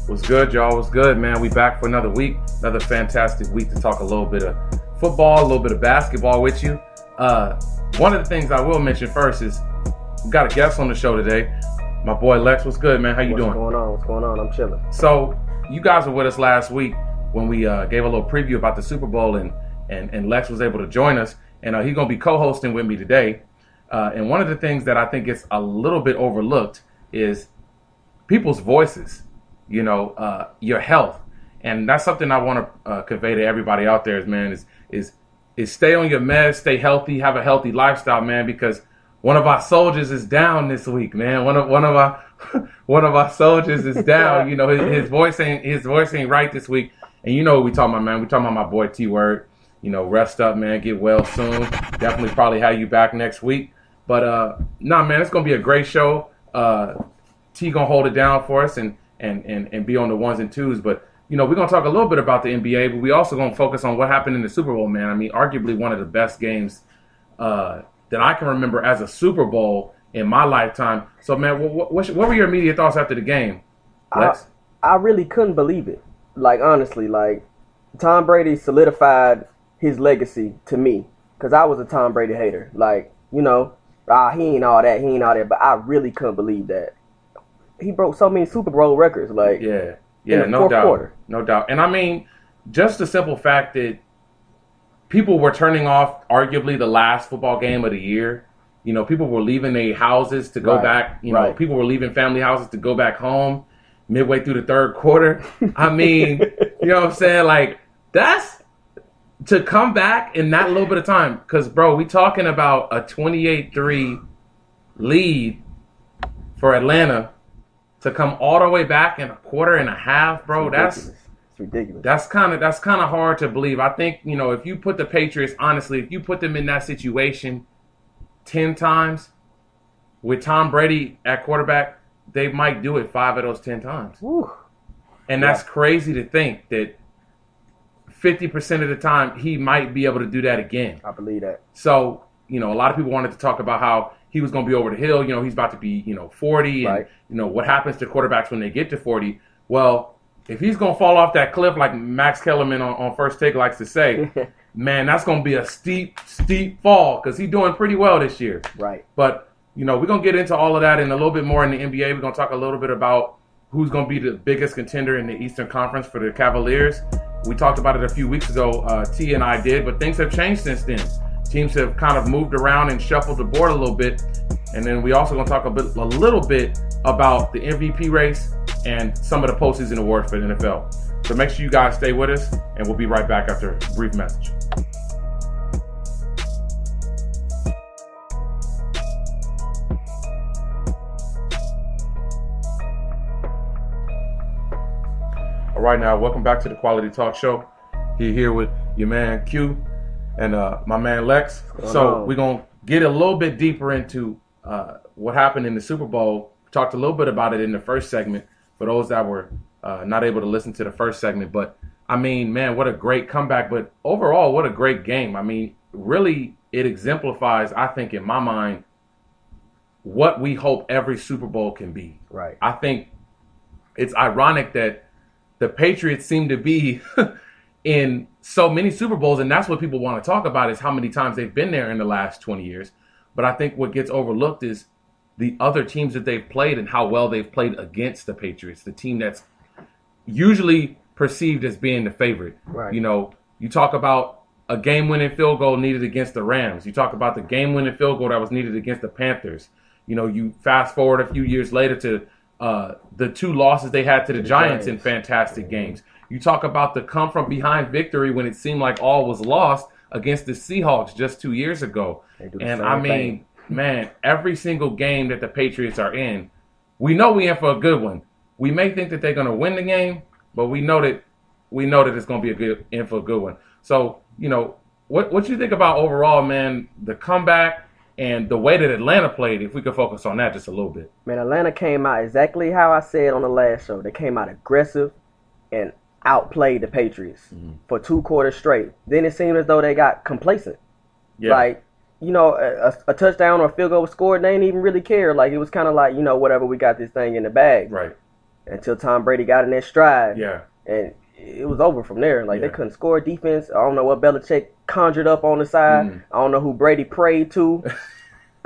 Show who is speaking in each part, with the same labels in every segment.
Speaker 1: What's good, y'all? What's good, man? We back for another week, another fantastic week to talk a little bit of football, a little bit of basketball with you. One of the things I will mention first is we got a guest on the show today. My boy Lex. What's good, man? How you doing?
Speaker 2: What's going on? I'm chilling.
Speaker 1: So you guys were with us last week when we gave a little preview about the Super Bowl, and Lex was able to join us, and he's going to be co-hosting with me today. And one of the things that I think is a little bit overlooked is people's voices, your health. And that's something I want to convey to everybody out there, man, is stay on your meds, stay healthy, have a healthy lifestyle, man, because one of our soldiers is down this week, man. One of our soldiers is down. His voice ain't right this week. And you know what we talking about, man. We talking about my boy T-Word. Rest up, man. Get well soon. Definitely probably have you back next week. But man, it's gonna be a great show. T gonna hold it down for us and be on the ones and twos. But we're gonna talk a little bit about the NBA, but we also gonna focus on what happened in the Super Bowl, man. I mean, arguably one of the best games that I can remember as a Super Bowl in my lifetime. So, man, what were your immediate thoughts after the game, Lex?
Speaker 2: I really couldn't believe it. Like, honestly, Tom Brady solidified his legacy to me because I was a Tom Brady hater. He ain't all that, but I really couldn't believe that. He broke so many Super Bowl records,
Speaker 1: in the
Speaker 2: fourth quarter.
Speaker 1: No doubt. And I mean, just the simple fact that people were turning off arguably the last football game of the year. People were leaving their houses to go back. People were leaving family houses to go back home midway through the third quarter. I mean, you know what I'm saying? That's to come back in that little bit of time. Because, bro, we talking about a 28-3 lead for Atlanta to come all the way back in a quarter and a half, bro.
Speaker 2: It's ridiculous.
Speaker 1: That's kind of hard to believe. I think, if you put the Patriots, honestly, if you put them in that situation 10 times with Tom Brady at quarterback, they might do it 5 of those 10 times.
Speaker 2: Whew.
Speaker 1: And that's crazy to think that 50% of the time he might be able to do that again.
Speaker 2: I believe that.
Speaker 1: So, a lot of people wanted to talk about how he was going to be over the hill. He's about to be, 40.
Speaker 2: Right.
Speaker 1: And, what happens to quarterbacks when they get to 40. Well, if he's going to fall off that cliff like Max Kellerman on First Take likes to say, man, that's going to be a steep, steep fall because he's doing pretty well this year.
Speaker 2: Right.
Speaker 1: But, we're going to get into all of that and a little bit more in the NBA. We're going to talk a little bit about who's going to be the biggest contender in the Eastern Conference for the Cavaliers. We talked about it a few weeks ago, T and I did, but things have changed since then. Teams have kind of moved around and shuffled the board a little bit. And then we also going to talk a little bit about the MVP race and some of the postseason awards for the NFL. So make sure you guys stay with us, and we'll be right back after a brief message. All right, now, welcome back to the Quality Talk Show. Here with your man Q and my man Lex. So we're going to get a little bit deeper into what happened in the Super Bowl. We talked a little bit about it in the first segment for those that were not able to listen to the first segment. But, I mean, man, what a great comeback. But overall, what a great game. I mean, really, it exemplifies, I think, in my mind, what we hope every Super Bowl can be.
Speaker 2: Right.
Speaker 1: I think it's ironic that the Patriots seem to be in so many Super Bowls, and that's what people want to talk about is how many times they've been there in the last 20 years. But I think what gets overlooked is the other teams that they've played and how well they've played against the Patriots, the team that's usually perceived as being the favorite.
Speaker 2: Right.
Speaker 1: You talk about a game-winning field goal needed against the Rams. You talk about the game-winning field goal that was needed against the Panthers. You fast forward a few years later to the 2 losses they had to the Giants in fantastic games. You talk about the come-from-behind victory when it seemed like all was lost against the Seahawks just 2 years ago. And, I mean, man, every single game that the Patriots are in, we know we're in for a good one. We may think that they're going to win the game, but we know that it's going to be in for a good one. So, what you think about overall, man, the comeback and the way that Atlanta played, if we could focus on that just a little bit.
Speaker 2: Man, Atlanta came out exactly how I said on the last show. They came out aggressive and outplayed the Patriots for 2 quarters straight. Then it seemed as though they got complacent. Yeah. A touchdown or a field goal was scored, they didn't even really care. It was kind of whatever, we got this thing in the bag.
Speaker 1: Right.
Speaker 2: until Tom Brady got in that stride.
Speaker 1: Yeah.
Speaker 2: And it was over from there. Like, they couldn't score defense. I don't know what Belichick conjured up on the side. I don't know who Brady prayed to.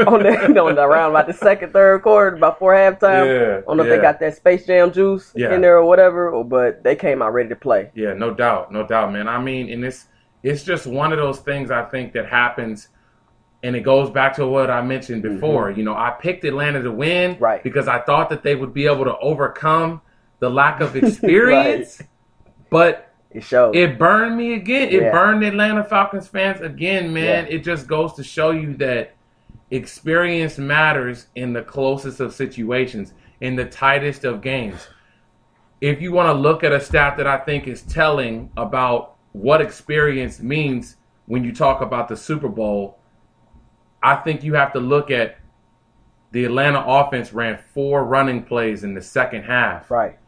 Speaker 2: on the around about the second, third quarter, about before halftime. I don't know if they got that Space Jam juice in there or whatever, but they came out ready to play.
Speaker 1: Yeah, no doubt, man. I mean, and it's just one of those things I think that happens, and it goes back to what I mentioned before. You know, I picked Atlanta to win because I thought that they would be able to overcome the lack of experience, but
Speaker 2: it showed.
Speaker 1: It burned me again. It burned Atlanta Falcons fans again, man. It just goes to show you that experience matters in the closest of situations, in the tightest of games. If you want to look at a stat that I think is telling about what experience means when you talk about the Super Bowl, I think you have to look at the Atlanta offense ran 4 running plays in the second half.
Speaker 2: Right.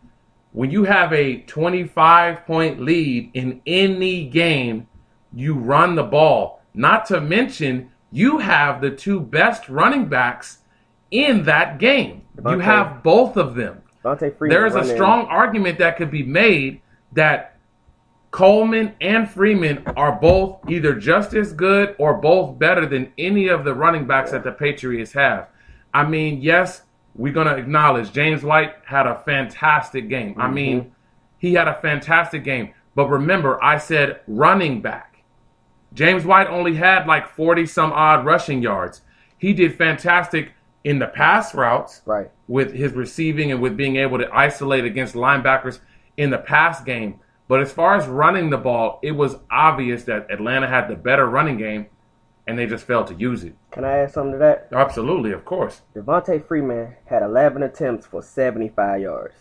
Speaker 1: When you have a 25-point lead in any game, you run the ball. Not to mention, you have the 2 best running backs in that game. You have both of them. There is a strong argument that could be made that Coleman and Freeman are both either just as good or both better than any of the running backs that the Patriots have. I mean, yes, we're going to acknowledge James White had a fantastic game. I mean, he had a fantastic game. But remember, I said running back. James White only had like 40-some-odd rushing yards. He did fantastic in the pass routes with his receiving and with being able to isolate against linebackers in the pass game. But as far as running the ball, it was obvious that Atlanta had the better running game, and they just failed to use it.
Speaker 2: Can I add something to that?
Speaker 1: Absolutely, of course.
Speaker 2: Devontae Freeman had 11 attempts for 75 yards.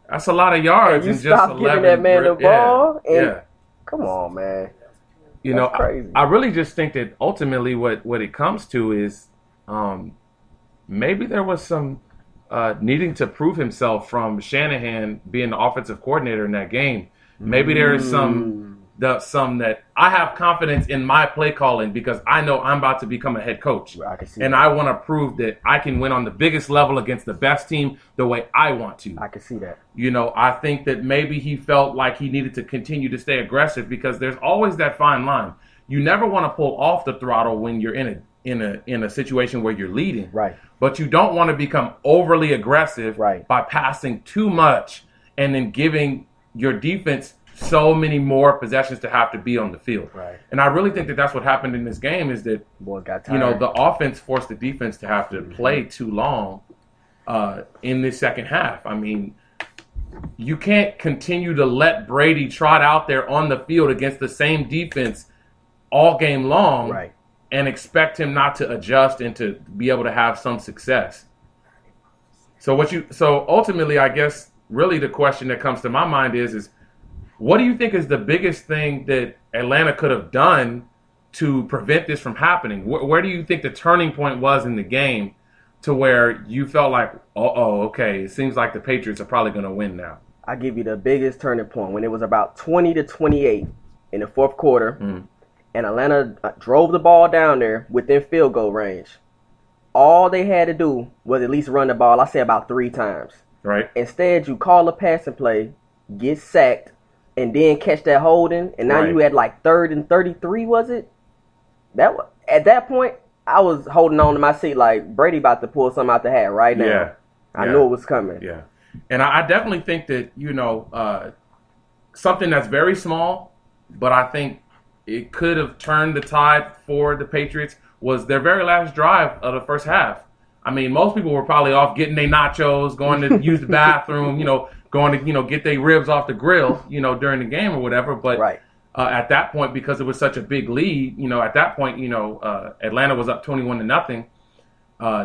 Speaker 1: That's a lot of yards.
Speaker 2: And you stop giving that man the ball? Come on, man.
Speaker 1: You know, I really just think that ultimately what it comes to is maybe there was some needing to prove himself from Shanahan being the offensive coordinator in that game. Maybe there is some that I have confidence in my play calling because I know I'm about to become a head coach. I want to prove that I can win on the biggest level against the best team the way I want to.
Speaker 2: I can see that.
Speaker 1: You know, I think that maybe he felt like he needed to continue to stay aggressive because there's always that fine line. You never want to pull off the throttle when you're in a situation where you're leading.
Speaker 2: Right.
Speaker 1: But you don't want to become overly aggressive by passing too much and then giving your defense so many more possessions to have to be on the field.
Speaker 2: Right.
Speaker 1: And I really think that that's what happened in this game is that, you know, the offense forced the defense to have to play too long in this second half. I mean, you can't continue to let Brady trot out there on the field against the same defense all game long and expect him not to adjust and to be able to have some success. So ultimately, I guess, really the question that comes to my mind is what do you think is the biggest thing that Atlanta could have done to prevent this from happening? Where do you think the turning point was in the game to where you felt like, okay, it seems like the Patriots are probably going to win now?
Speaker 2: I give you the biggest turning point when it was about 20-28 in the fourth quarter, and Atlanta drove the ball down there within field goal range. All they had to do was at least run the ball, I say about 3 times.
Speaker 1: Right.
Speaker 2: Instead, you call a passing play, get sacked, and then catch that holding, and now you had like 3rd and 33, was it? At that point, I was holding on to my seat like Brady about to pull something out the hat right now. I knew it was coming.
Speaker 1: Yeah. And I definitely think that, you know, something that's very small, but I think it could have turned the tide for the Patriots was their very last drive of the first half. I mean, most people were probably off getting their nachos, going to use the bathroom, you know, going to, you know, get their ribs off the grill, you know, during the game or whatever. But at that point, because it was such a big lead, you know, at that point, you know, Atlanta was up 21-0.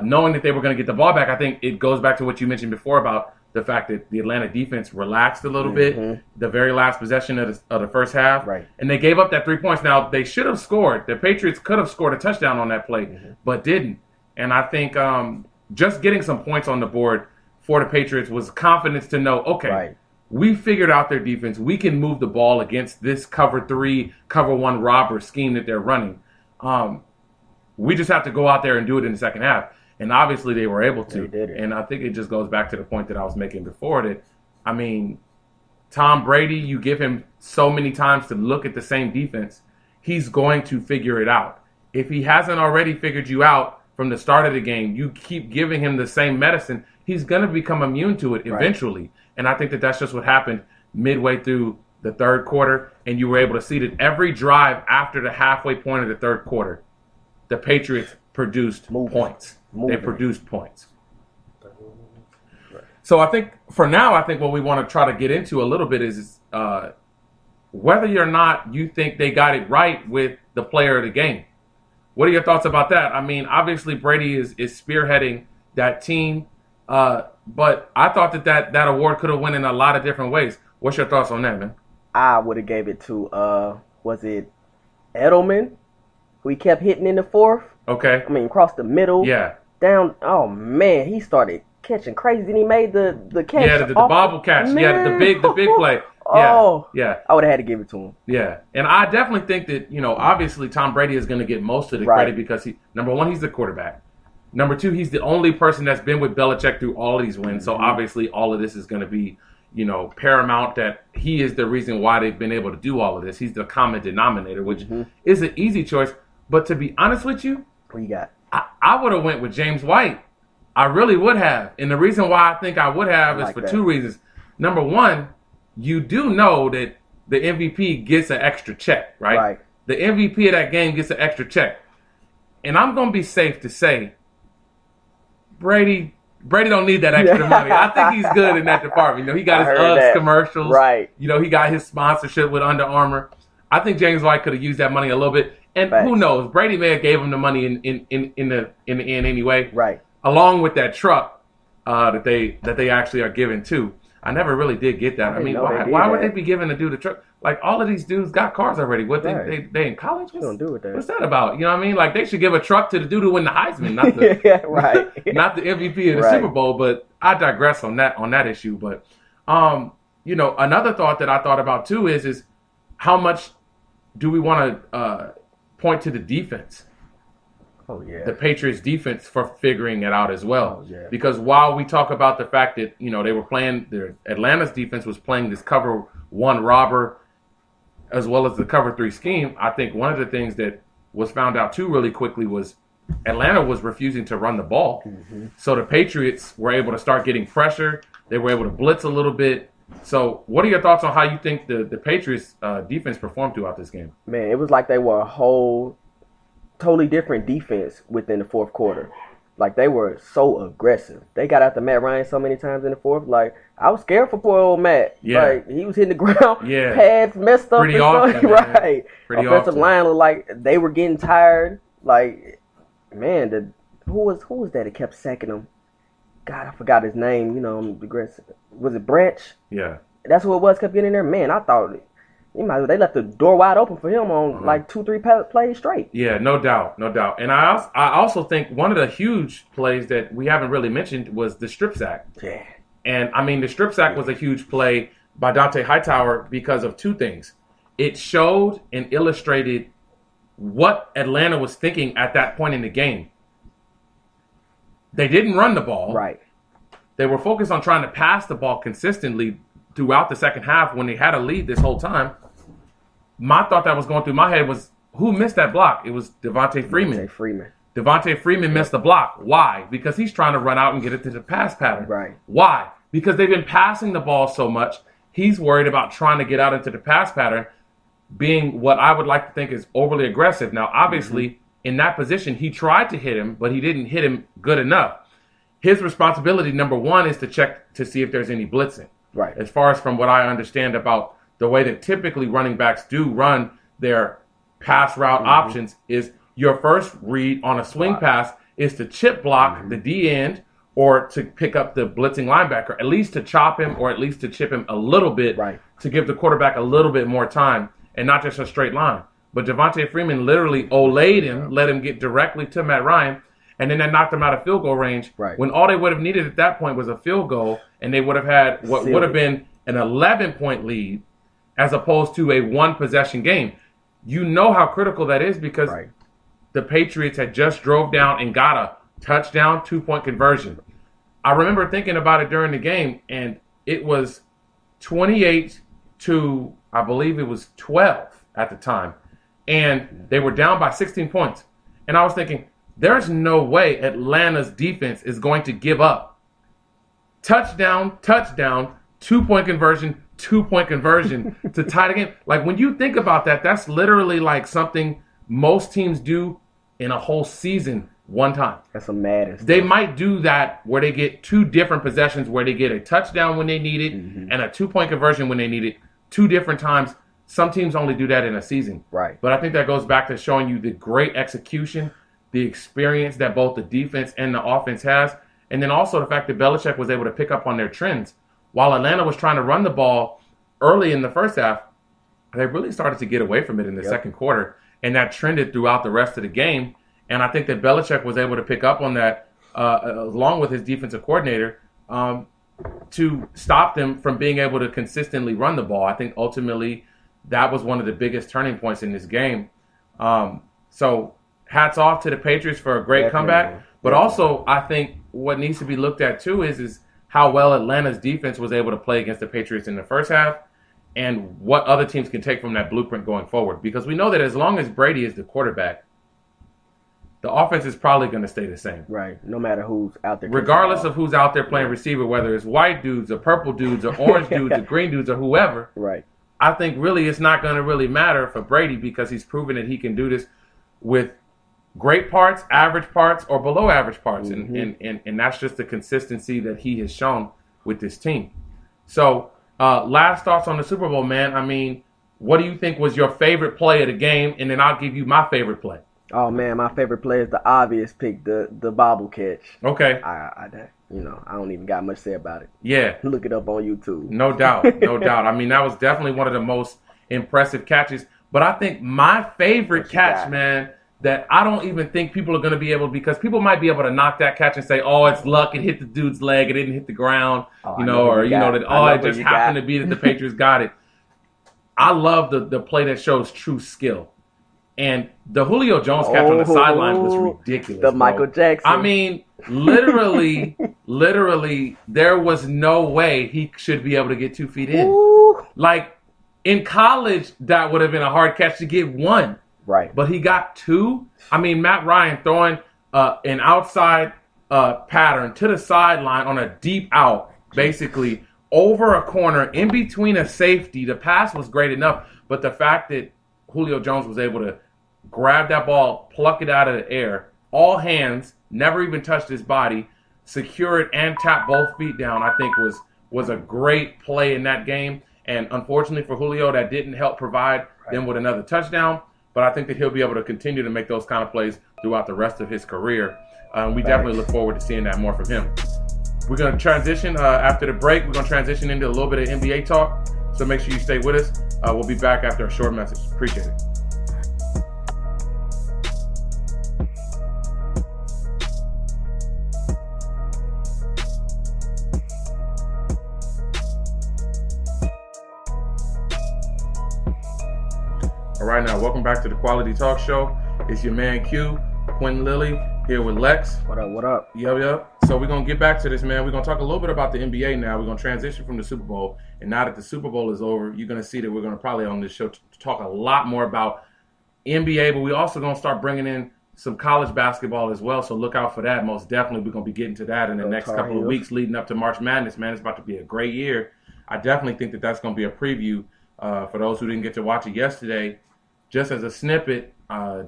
Speaker 1: Knowing that they were going to get the ball back, I think it goes back to what you mentioned before about the fact that the Atlanta defense relaxed a little bit the very last possession of the first half. And they gave up that 3 points. Now, they should have scored. The Patriots could have scored a touchdown on that play, but didn't. And I think just getting some points on the board for the Patriots was confidence to know, okay, we figured out their defense. We can move the ball against this cover 3, cover 1 robber scheme that they're running. We just have to go out there and do it in the second half. And obviously they were able to.
Speaker 2: They did it.
Speaker 1: And I think it just goes back to the point that I was making before that I mean, Tom Brady, you give him so many times to look at the same defense, he's going to figure it out. If he hasn't already figured you out from the start of the game, you keep giving him the same medicine, he's going to become immune to it eventually. Right. And I think that that's just what happened midway through the third quarter, and you were able to see that every drive after the halfway point of the third quarter, the Patriots produced points. They produced points. So I think for now, what we want to try to get into a little bit is whether or not you think they got it right with the player of the game. What are your thoughts about that? I mean, obviously Brady is spearheading that team, but I thought that award could have went in a lot of different ways. What's your thoughts on that, man?
Speaker 2: I would have gave it to was it Edelman, who he kept hitting in the fourth?
Speaker 1: Okay.
Speaker 2: I mean, across the middle.
Speaker 1: Yeah.
Speaker 2: Down. Oh man, he started catching crazy, and he made the catch.
Speaker 1: Yeah, the bobble catch. Man. Yeah, the big play. Yeah.
Speaker 2: I would have had to give it to him.
Speaker 1: Yeah, and I definitely think that obviously Tom Brady is going to get most of the credit because number one, he's the quarterback. Number two, he's the only person that's been with Belichick through all of these wins. So obviously, all of this is going to be paramount. That he is the reason why they've been able to do all of this. He's the common denominator, which is an easy choice. But to be honest with you,
Speaker 2: what you got?
Speaker 1: I would have went with James White. I really would have. And the reason why I think I would have is for two reasons. Number one, you do know that the MVP gets an extra check, right?
Speaker 2: Right.
Speaker 1: The MVP of that game gets an extra check. And I'm going to be safe to say Brady don't need that extra money. I think he's good in that department. He got his Uggs commercials.
Speaker 2: Right.
Speaker 1: He got his sponsorship with Under Armour. I think James White could have used that money a little bit. And who knows? Brady may have gave him the money in the end anyway.
Speaker 2: Right.
Speaker 1: Along with that truck that they actually are giving too. I never really did get that. I mean, why would they be giving the dude a truck? Like, all of these dudes got cars already. What they in college?
Speaker 2: What don't do with that?
Speaker 1: What's that about? You know what I mean? Like, they should give a truck to the dude who won the Heisman, not the not the MVP of the Super Bowl. But I digress on that issue. But another thought that I thought about too is how much do we want to point to the defense?
Speaker 2: Oh, yeah.
Speaker 1: The Patriots defense for figuring it out as well.
Speaker 2: Oh, yeah.
Speaker 1: Because while we talk about the fact that, they were playing, Atlanta's defense was playing this cover one robber as well as the cover three scheme, I think one of the things that was found out too really quickly was Atlanta was refusing to run the ball. Mm-hmm. So the Patriots were able to start getting pressure. They were able to blitz a little bit. So what are your thoughts on how you think the Patriots defense performed throughout this game?
Speaker 2: Man, it was like they were a whole totally different defense within the fourth quarter. Like, they were so aggressive. They got after Matt Ryan so many times in the fourth. Like, I was scared for poor old Matt.
Speaker 1: Yeah.
Speaker 2: Like, he was hitting the ground.
Speaker 1: Yeah.
Speaker 2: Pads messed up.
Speaker 1: Pretty often,
Speaker 2: right.
Speaker 1: Pretty
Speaker 2: Offensive
Speaker 1: often.
Speaker 2: line looked like they were getting tired. Like, man, who was that that kept sacking him? God, I forgot his name. I'm aggressive. Was it Branch?
Speaker 1: Yeah.
Speaker 2: That's who it was, kept getting in there. Man, I thought they left the door wide open for him on like 2-3 plays straight.
Speaker 1: Yeah, no doubt. And I also think one of the huge plays that we haven't really mentioned was the strip sack.
Speaker 2: Yeah.
Speaker 1: And I mean, the strip sack was a huge play by Dante Hightower because of two things. It showed and illustrated what Atlanta was thinking at that point in the game. They didn't run the ball.
Speaker 2: Right.
Speaker 1: They were focused on trying to pass the ball consistently throughout the second half when they had a lead this whole time. My thought that was going through my head was, who missed that block? It was Devontae Freeman. Devontae Freeman missed the block. Why? Because he's trying to run out and get it to the pass pattern.
Speaker 2: Right.
Speaker 1: Why? Because they've been passing the ball so much, he's worried about trying to get out into the pass pattern, being what I would like to think is overly aggressive. Now, obviously, in that position, he tried to hit him, but he didn't hit him good enough. His responsibility, number one, is to check to see if there's any blitzing.
Speaker 2: Right.
Speaker 1: As far as from what I understand about the way that typically running backs do run their pass route options is your first read on a swing pass is to chip block the D end or to pick up the blitzing linebacker, at least to chop him or at least to chip him a little bit to give the quarterback a little bit more time and not just a straight line. But Devontae Freeman literally olayed him, let him get directly to Matt Ryan, and then that knocked him out of field goal range when all they would have needed at that point was a field goal, and they would have had what would have been an 11-point lead as opposed to a one-possession game. You know how critical that is because the Patriots had just drove down and got a touchdown, 2-point conversion. I remember thinking about it during the game, and it was 28 to, I believe it was 12 at the time. And they were down by 16 points. And I was thinking, there's no way Atlanta's defense is going to give up. Touchdown, 2-point conversion, 2-point conversion to tie the game. Like, when you think about that, that's literally like something most teams do in a whole season one time.
Speaker 2: That's a madness.
Speaker 1: They might do that where they get 2 different possessions where they get a touchdown when they need it and a 2-point conversion when they need it 2 different times. Some teams only do that in a season.
Speaker 2: Right.
Speaker 1: But I think that goes back to showing you the great execution, the experience that both the defense and the offense has, and then also the fact that Belichick was able to pick up on their trends. While Atlanta was trying to run the ball early in the first half, they really started to get away from it in the second quarter, and that trended throughout the rest of the game. And I think that Belichick was able to pick up on that, along with his defensive coordinator, to stop them from being able to consistently run the ball. I think ultimately that was one of the biggest turning points in this game. So hats off to the Patriots for a great comeback. But also, I think what needs to be looked at too is how well Atlanta's defense was able to play against the Patriots in the first half, and what other teams can take from that blueprint going forward. Because we know that as long as Brady is the quarterback, the offense is probably going to stay the same.
Speaker 2: Right. No matter who's out there.
Speaker 1: Regardless of who's out there playing receiver, whether it's white dudes or purple dudes or orange dudes or green dudes or whoever.
Speaker 2: Right.
Speaker 1: I think really it's not going to really matter for Brady, because he's proven that he can do this with great parts, average parts, or below average parts. And that's just the consistency that he has shown with this team. So last thoughts on the Super Bowl, man. I mean, what do you think was your favorite play of the game? And then I'll give you my favorite play.
Speaker 2: Oh, man, my favorite play is the obvious pick, the bobble catch.
Speaker 1: Okay.
Speaker 2: I don't even got much to say about it.
Speaker 1: Yeah.
Speaker 2: Look it up on YouTube.
Speaker 1: No doubt. No doubt. I mean, that was definitely one of the most impressive catches. But I think my favorite catch, man, that I don't even think people are going to be able, because people might be able to knock that catch and say, oh, it's luck. It hit the dude's leg. It didn't hit the ground. It just happened to be that the Patriots got it. I love the play that shows true skill. And the Julio Jones catch on the sideline was ridiculous.
Speaker 2: The Michael Jackson.
Speaker 1: I mean, literally, there was no way he should be able to get 2 feet in.
Speaker 2: Ooh.
Speaker 1: Like, in college, that would have been a hard catch to get 1.
Speaker 2: Right.
Speaker 1: But he got 2. I mean, Matt Ryan throwing an outside pattern to the sideline on a deep out, basically, over a corner, in between a safety. The pass was great enough, but the fact that Julio Jones was able to grab that ball, pluck it out of the air, all hands, never even touched his body, secure it, and tap both feet down, I think was a great play in that game. And unfortunately for Julio, that didn't help provide them with another touchdown. But I think that he'll be able to continue to make those kind of plays throughout the rest of his career. We definitely look forward to seeing that more from him. We're going to transition after the break. We're going to transition into a little bit of NBA talk. So make sure you stay with us. We'll be back after a short message. Appreciate it. All right, now, welcome back to the Quality Talk Show. It's your man Q, Quinton Lilley, here with Lex.
Speaker 2: What up?
Speaker 1: Yep. So we're going to get back to this, man. We're going to talk a little bit about the NBA now. We're going to transition from the Super Bowl. And now that the Super Bowl is over, you're going to see that we're going to probably on this show talk a lot more about NBA, but we're also going to start bringing in some college basketball as well. So look out for that. Most definitely, we're going to be getting to that in the next couple of weeks leading up to March Madness, man. It's about to be a great year. I definitely think that that's going to be a preview for those who didn't get to watch it yesterday. Just as a snippet,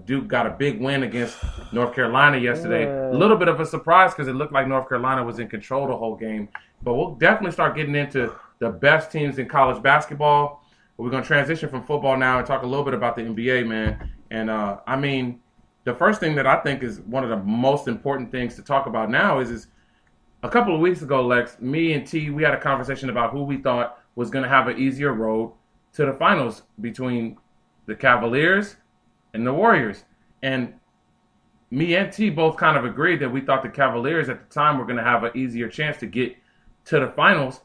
Speaker 1: Duke got a big win against North Carolina yesterday. A little bit of a surprise because it looked like North Carolina was in control the whole game. But we'll definitely start getting into the best teams in college basketball. But we're going to transition from football now and talk a little bit about the NBA, man. And, I mean, the first thing that I think is one of the most important things to talk about now is a couple of weeks ago, Lex, me and T, we had a conversation about who we thought was going to have an easier road to the finals between the Cavaliers and the Warriors. And me and T both kind of agreed that we thought the Cavaliers at the time were going to have an easier chance to get to the finals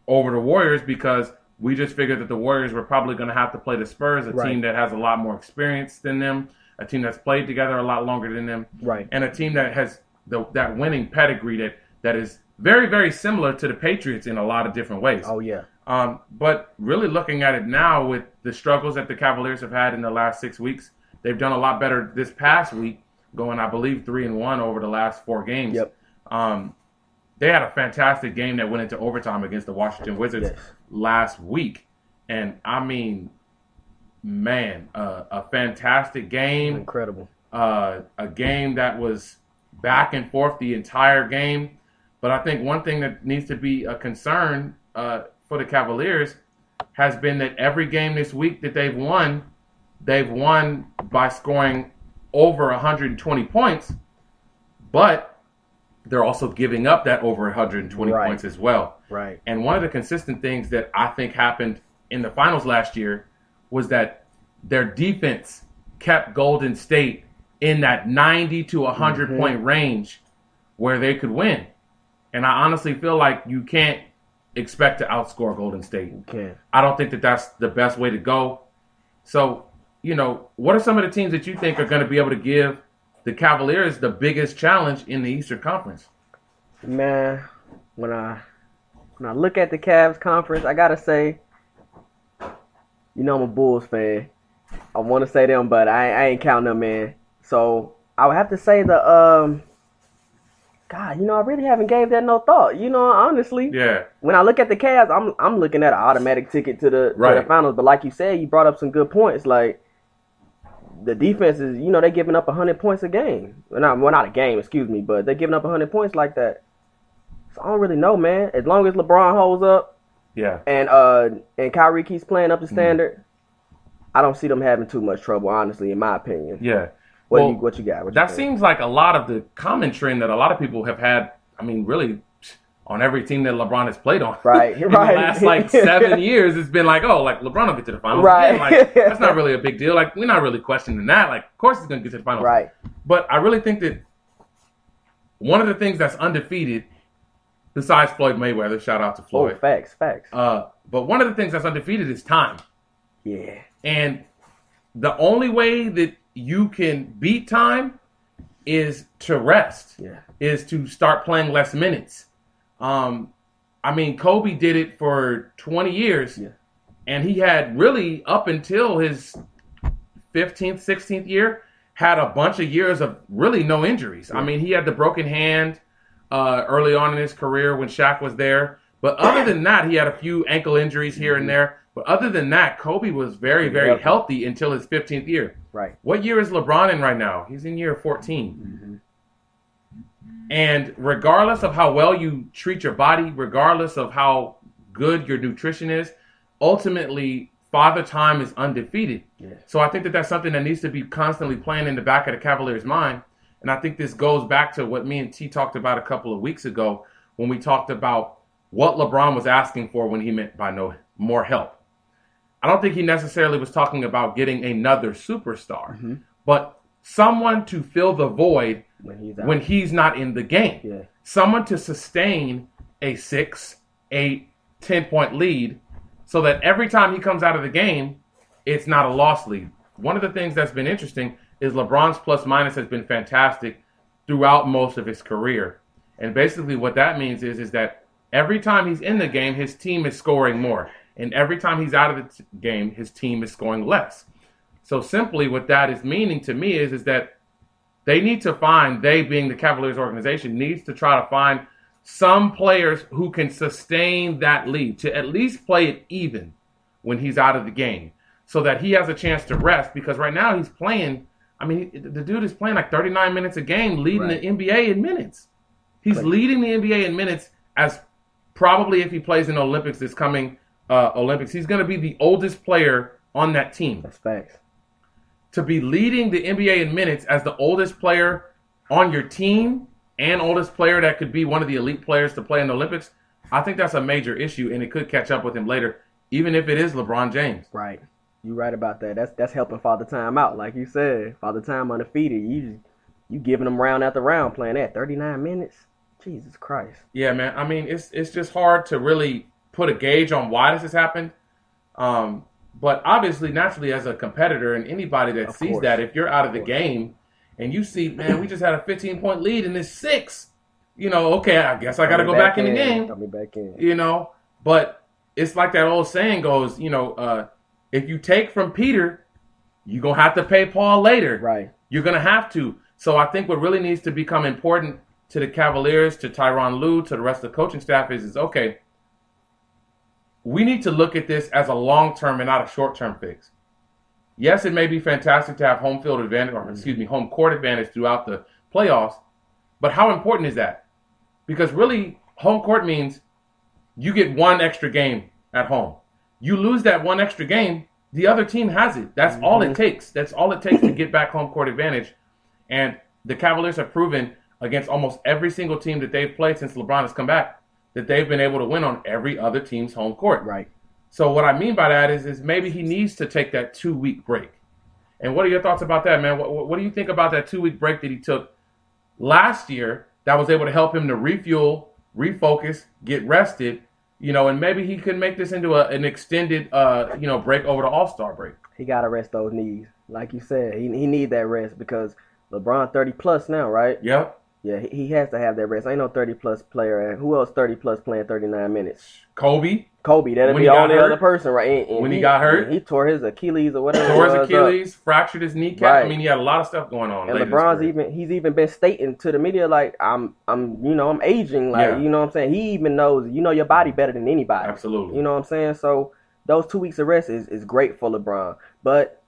Speaker 1: over the Warriors, because we just figured that the Warriors were probably going to have to play the Spurs, a team that has a lot more experience than them, a team that's played together a lot longer than them, and a team that has that winning pedigree that is very, very similar to the Patriots in a lot of different ways.
Speaker 2: Oh, yeah.
Speaker 1: But really looking at it now with the struggles that the Cavaliers have had in the last 6 weeks, they've done a lot better this past week, going, I believe, 3-1 over the last 4 games.
Speaker 2: Yep.
Speaker 1: They had a fantastic game that went into overtime against the Washington Wizards last week. And, I mean, man, a fantastic game.
Speaker 2: Incredible.
Speaker 1: A game that was back and forth the entire game. But I think one thing that needs to be a concern for the Cavaliers has been that every game this week that they've won by scoring over 120 points, but they're also giving up that over 120 points as well.
Speaker 2: Right.
Speaker 1: And one of the consistent things that I think happened in the finals last year was that their defense kept Golden State in that 90 to 100 point range where they could win. And I honestly feel like you can't expect to outscore Golden State.
Speaker 2: You can.
Speaker 1: I don't think that that's the best way to go. So, what are some of the teams that you think are going to be able to give the Cavaliers the biggest challenge in the Eastern Conference?
Speaker 2: Man, when I look at the Cavs conference, I got to say, I'm a Bulls fan. I want to say them, but I ain't counting them, man. So I would have to say the God, I really haven't gave that no thought. Honestly.
Speaker 1: Yeah.
Speaker 2: When I look at the Cavs, I'm looking at an automatic ticket to the finals. But like you said, you brought up some good points. Like the defense is, they're giving up 100 points a game. Well, not a game, excuse me, but they're giving up 100 points like that. So I don't really know, man. As long as LeBron holds up, and Kyrie keeps playing up the standard, I don't see them having too much trouble, honestly, in my opinion.
Speaker 1: Yeah.
Speaker 2: What you got?
Speaker 1: That seems like a lot of the common trend that a lot of people have had, really, on every team that LeBron has played on.
Speaker 2: Right,
Speaker 1: in the last, 7 years, it's been like, LeBron will get to the finals.
Speaker 2: Right.
Speaker 1: Again. That's not really a big deal. We're not really questioning that. Of course he's going to get to the finals.
Speaker 2: Right.
Speaker 1: But I really think that one of the things that's undefeated, besides Floyd Mayweather, shout out to Floyd.
Speaker 2: Oh, facts.
Speaker 1: But one of the things that's undefeated is time.
Speaker 2: Yeah.
Speaker 1: And the only way that you can beat time is to rest, is to start playing less minutes. Kobe did it for 20 years, and he had really, up until his 15th, 16th year, had a bunch of years of really no injuries. Yeah. He had the broken hand early on in his career when Shaq was there. But other than that, he had a few ankle injuries here and there. But other than that, Kobe was very, very healthy until his 15th year.
Speaker 2: Right.
Speaker 1: What year is LeBron in right now? He's in year 14. And regardless of how well you treat your body, regardless of how good your nutrition is, ultimately, Father Time is undefeated. Yeah. So I think that that's something that needs to be constantly playing in the back of the Cavaliers' mind. And I think this goes back to what me and T talked about a couple of weeks ago when we talked about what LeBron was asking for when he meant by more help. I don't think he necessarily was talking about getting another superstar, but someone to fill the void when he's not in the game. Yeah. Someone to sustain a 6, 8, 10-point lead so that every time he comes out of the game, it's not a loss lead. One of the things that's been interesting is LeBron's plus-minus has been fantastic throughout most of his career. And basically what that means is that every time he's in the game, his team is scoring more. And every time he's out of the game, his team is scoring less. So simply what that is meaning to me is that they need to find, they being the Cavaliers organization, needs to try to find some players who can sustain that lead, to at least play it even when he's out of the game, so that he has a chance to rest. Because right now he's playing, the dude is playing 39 minutes a game, leading the NBA in minutes. He's leading the NBA in minutes, as probably if he plays in the Olympics this coming Olympics, he's going to be the oldest player on that team.
Speaker 2: That's facts.
Speaker 1: To be leading the NBA in minutes as the oldest player on your team and oldest player that could be one of the elite players to play in the Olympics, I think that's a major issue, and it could catch up with him later, even if it is LeBron James.
Speaker 2: Right. You're right about that. That's helping Father Time out. Like you said, Father Time undefeated. You giving them round after round playing that 39 minutes. Jesus Christ.
Speaker 1: Yeah, man. It's just hard to really put a gauge on why this has happened. But obviously, naturally, as a competitor and anybody that sees that, if you're out of the game and you see, man, we just had a 15-point lead in this 6, okay, I guess I got to go back in the game.
Speaker 2: Got me back in.
Speaker 1: But it's like that old saying goes, if you take from Peter, you're going to have to pay Paul later.
Speaker 2: Right.
Speaker 1: You're going to have to. So I think what really needs to become important to the Cavaliers, to Tyronn Lue, to the rest of the coaching staff is okay, we need to look at this as a long-term and not a short-term fix. Yes, it may be fantastic to have home field advantage, home court advantage throughout the playoffs, but how important is that? Because really, home court means you get one extra game at home. You lose that one extra game, the other team has it. That's all it takes. That's all it takes to get back home court advantage. And the Cavaliers have proven against almost every single team that they've played since LeBron has come back that they've been able to win on every other team's home court.
Speaker 2: Right.
Speaker 1: So what I mean by that is maybe he needs to take that 2-week break. And what are your thoughts about that, man? What do you think about that 2-week break that he took last year that was able to help him to refuel, refocus, get rested, and maybe he could make this into an extended, break over the All-Star break?
Speaker 2: He got to rest those knees. Like you said, he need that rest because LeBron 30-plus now, right?
Speaker 1: Yep.
Speaker 2: Yeah, he has to have that rest. Ain't no 30-plus player. Who else 30-plus playing 39 minutes?
Speaker 1: Kobe,
Speaker 2: that'd be the only other person, right? And
Speaker 1: when he got hurt.
Speaker 2: He tore his Achilles or whatever.
Speaker 1: Tore his Achilles, fractured his kneecap.
Speaker 2: Right.
Speaker 1: I mean, he had a lot of stuff going on.
Speaker 2: And LeBron's even been stating to the media, like, I'm aging. Like, you know what I'm saying? He even knows, your body better than anybody.
Speaker 1: Absolutely.
Speaker 2: You know what I'm saying? So those 2 weeks of rest is great for LeBron. But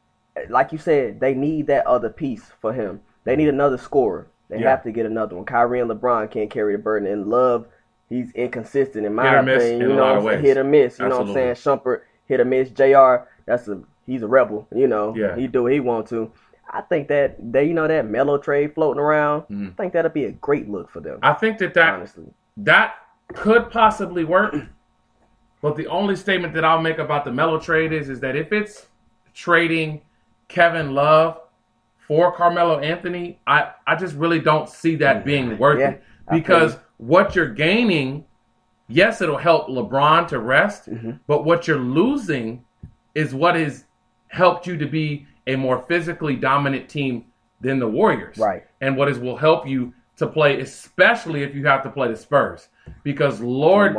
Speaker 2: like you said, they need that other piece for him. They need another scorer. They have to get another one. Kyrie and LeBron can't carry the burden. And Love, he's inconsistent in my opinion.
Speaker 1: In a lot of ways.
Speaker 2: Hit or miss. You know what I'm saying? Shumpert, hit or miss. JR, he's a rebel. He do what he want to. I think that that Melo trade floating around. I think that'll be a great look for them.
Speaker 1: I think that honestly, that could possibly work. But the only statement that I'll make about the Melo trade is that if it's trading Kevin Love for Carmelo Anthony, I just really don't see that being worth it. Because what you're gaining, yes, it'll help LeBron to rest, but what you're losing is what has helped you to be a more physically dominant team than the Warriors.
Speaker 2: Right.
Speaker 1: And will help you to play, especially if you have to play the Spurs. Because Lord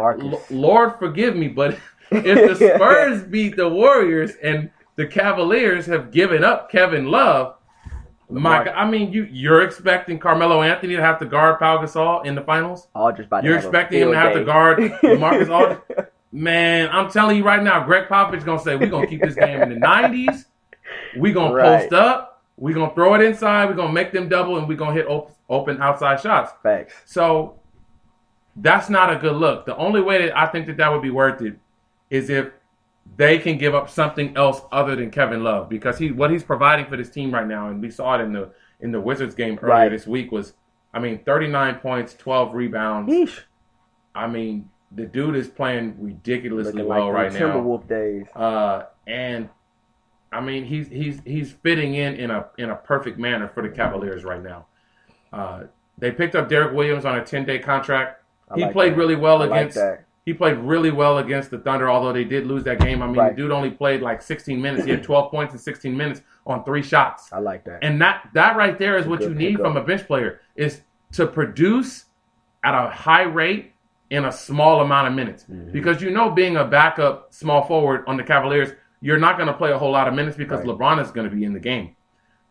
Speaker 1: forgive me, but if the Spurs beat the Warriors and the Cavaliers have given up Kevin Love, you're expecting Carmelo Anthony to have to guard Pau Gasol in the finals? You're expecting him to have to guard Marcus Aldridge? Man, I'm telling you right now, Greg Popovich's going to say, we're going to keep this game in the 90s. We're going to post up. We're going to throw it inside. We're going to make them double, and we're going to hit open outside shots.
Speaker 2: Facts. So
Speaker 1: that's not a good look. The only way that I think that would be worth it is if they can give up something else other than Kevin Love, because what he's providing for this team right now, and we saw it in the Wizards game earlier this week, was 39 points, 12 rebounds.
Speaker 2: Yeesh.
Speaker 1: The dude is playing ridiculously well right now.
Speaker 2: Timberwolf days.
Speaker 1: And he's fitting in a perfect manner for the Cavaliers right now. They picked up Derrick Williams on a 10-day contract. He played really well against. He played really well against the Thunder, although they did lose that game. The dude only played like 16 minutes. He had 12 points in 16 minutes on 3 shots.
Speaker 2: I like that.
Speaker 1: And that right there is what you need from a bench player, is to produce at a high rate in a small amount of minutes. Because being a backup small forward on the Cavaliers, you're not going to play a whole lot of minutes because LeBron is going to be in the game.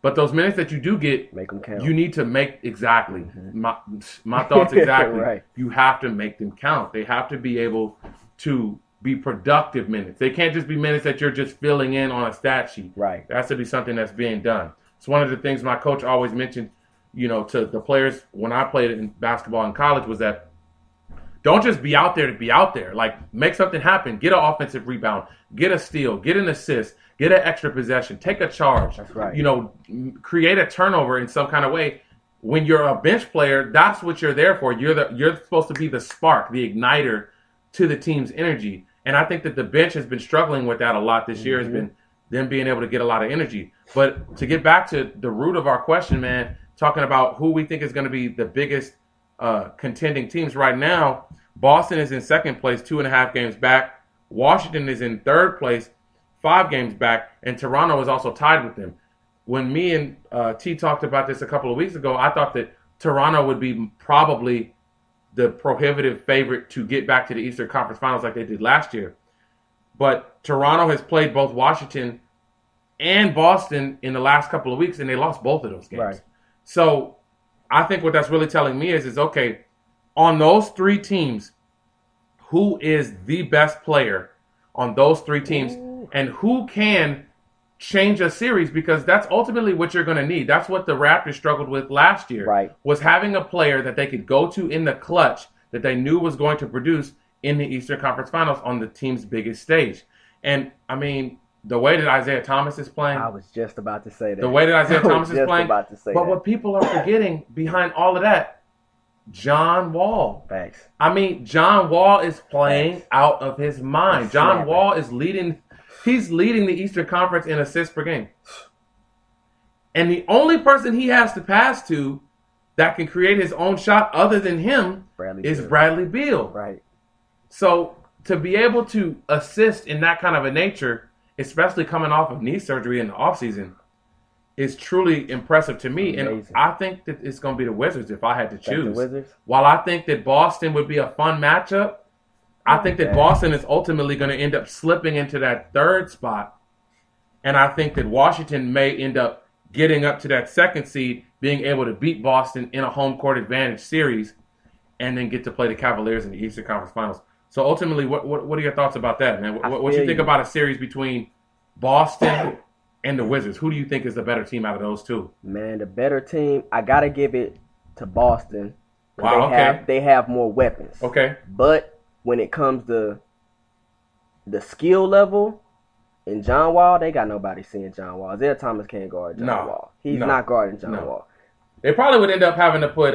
Speaker 1: But those minutes that you do get,
Speaker 2: make them count.
Speaker 1: You need to make exactly my thoughts exactly. Right. You have to make them count. They have to be able to be productive minutes. They can't just be minutes that you're just filling in on a stat sheet.
Speaker 2: Right.
Speaker 1: There has to be something that's being done. It's one of the things my coach always mentioned, to the players when I played in basketball in college, was that don't just be out there to be out there. Like, make something happen. Get an offensive rebound. Get a steal. Get an assist. Get an extra possession. Take a charge.
Speaker 2: That's right.
Speaker 1: Create a turnover in some kind of way. When you're a bench player, that's what you're there for. You're supposed to be the spark, the igniter to the team's energy. And I think that the bench has been struggling with that a lot this year, has been them being able to get a lot of energy. But to get back to the root of our question, man, talking about who we think is going to be the biggest contending teams right now, Boston is in second place, 2.5 games back. Washington is in third place, 5 games back, and Toronto is also tied with them. When me and T talked about this a couple of weeks ago, I thought that Toronto would be probably the prohibitive favorite to get back to the Eastern Conference Finals like they did last year. But Toronto has played both Washington and Boston in the last couple of weeks, and they lost both of those games.
Speaker 2: Right.
Speaker 1: So I think what that's really telling me is okay, on those three teams, who is the best player on those three teams, and who can change a series, because that's ultimately what you're going to need. That's what the Raptors struggled with last year,
Speaker 2: right,
Speaker 1: was having a player that they could go to in the clutch that they knew was going to produce in the Eastern Conference Finals on the team's biggest stage. And, I mean, the way that Isaiah Thomas is playing.
Speaker 2: I was just about to say that.
Speaker 1: The way that Isaiah Thomas is playing.
Speaker 2: About to say
Speaker 1: but
Speaker 2: that.
Speaker 1: What people are forgetting behind all of that, John Wall.
Speaker 2: Thanks.
Speaker 1: I mean, John Wall is playing out of his mind. John Wall is leading. He's leading the Eastern Conference in assists per game. And the only person he has to pass to that can create his own shot other than him is Bradley Beal.
Speaker 2: Right.
Speaker 1: So to be able to assist in that kind of a nature, especially coming off of knee surgery in the offseason, is truly impressive to me.
Speaker 2: Amazing.
Speaker 1: And I think that it's going to be the Wizards if I had to choose.
Speaker 2: The Wizards?
Speaker 1: While I think that Boston would be a fun matchup, I think that Boston is ultimately going to end up slipping into that third spot. And I think that Washington may end up getting up to that second seed, being able to beat Boston in a home court advantage series, and then get to play the Cavaliers in the Eastern Conference Finals. So ultimately, what are your thoughts about that, man? What you think about a series between Boston and the Wizards? Who do you think is the better team out of those two?
Speaker 2: Man, the better team, I got to give it to Boston.
Speaker 1: Wow,
Speaker 2: they have more weapons.
Speaker 1: Okay.
Speaker 2: But when it comes to the skill level in John Wall, they got nobody seeing John Wall. Isaiah Thomas can't guard John Wall. He's not guarding John Wall.
Speaker 1: They probably would end up having to put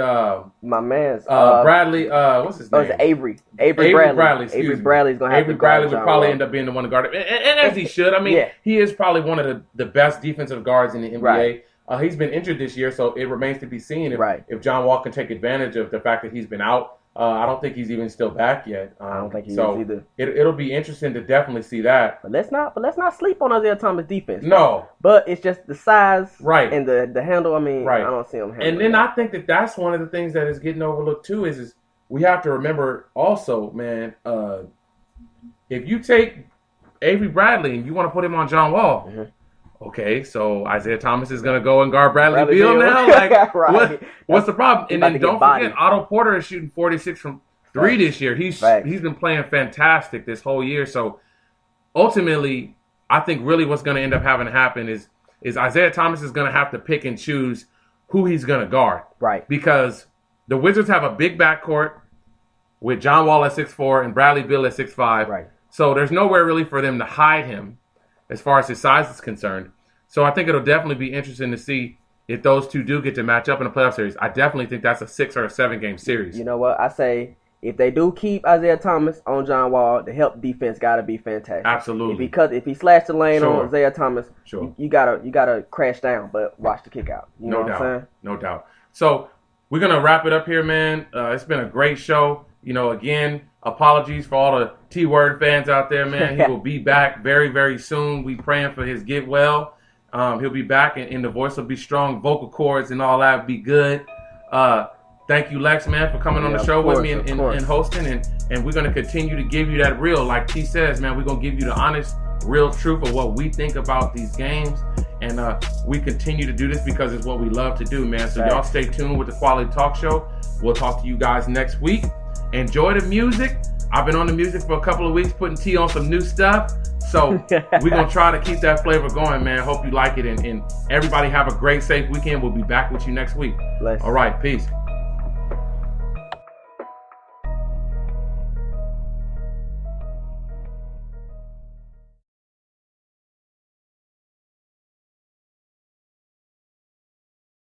Speaker 2: my man's
Speaker 1: Bradley. What's his name?
Speaker 2: It's Avery Bradley. Avery Bradley's gonna have to guard
Speaker 1: Bradley would
Speaker 2: John
Speaker 1: probably
Speaker 2: Wall.
Speaker 1: end up being the one to guard it, and as he should. I mean, he is probably one of the best defensive guards in the NBA.
Speaker 2: Right.
Speaker 1: He's been injured this year, so it remains to be seen if John Wall can take advantage of the fact that he's been out. I don't think he's even still back yet.
Speaker 2: I don't think he is either.
Speaker 1: It'll be interesting to definitely see that.
Speaker 2: But let's not sleep on Isaiah Thomas' defense.
Speaker 1: No.
Speaker 2: But it's just the size and the handle. I mean,
Speaker 1: right.
Speaker 2: I don't see him handling
Speaker 1: And then
Speaker 2: that.
Speaker 1: I think that's one of the things that is getting overlooked too is we have to remember also, man, if you take Avery Bradley and you want to put him on John Wall, okay, so Isaiah Thomas is going to go and guard Bradley Beal now? Like,
Speaker 2: right.
Speaker 1: What's the problem? And then don't forget, Otto Porter is shooting 46 from three this year. He's been playing fantastic this whole year. So ultimately, I think really what's going to end up having to happen is Isaiah Thomas is going to have to pick and choose who he's going to guard.
Speaker 2: Right.
Speaker 1: Because the Wizards have a big backcourt with John Wall at 6'4" and Bradley Beal at 6'5".
Speaker 2: Right.
Speaker 1: So there's nowhere really for them to hide him as far as his size is concerned. So I think it'll definitely be interesting to see if those two do get to match up in a playoff series. I definitely think that's a 6 or a 7 game series.
Speaker 2: You know what? I say if they do keep Isaiah Thomas on John Wall, the help defense got to be fantastic.
Speaker 1: Absolutely.
Speaker 2: If he slashed the lane on Isaiah Thomas, you gotta crash down, but watch the kick out. You know what I'm saying?
Speaker 1: No doubt. So we're gonna wrap it up here, man. It's been a great show. You know, again, apologies for all the T-Word fans out there, man. He will be back very, very soon. We praying for his get well. He'll be back, and the voice will be strong, vocal cords and all that will be good. Thank you, Lex, man, for coming on the show with me and hosting. And we're going to continue to give you that real, like T says, man, we're going to give you the honest, real truth of what we think about these games. And we continue to do this because it's what we love to do, man. So y'all stay tuned with the Quality Talk Show. We'll talk to you guys next week. Enjoy the music. I've been on the music for a couple of weeks, putting T on some new stuff. So we're going to try to keep that flavor going, man. Hope you like it. And everybody have a great, safe weekend. We'll be back with you next week. All right. Peace.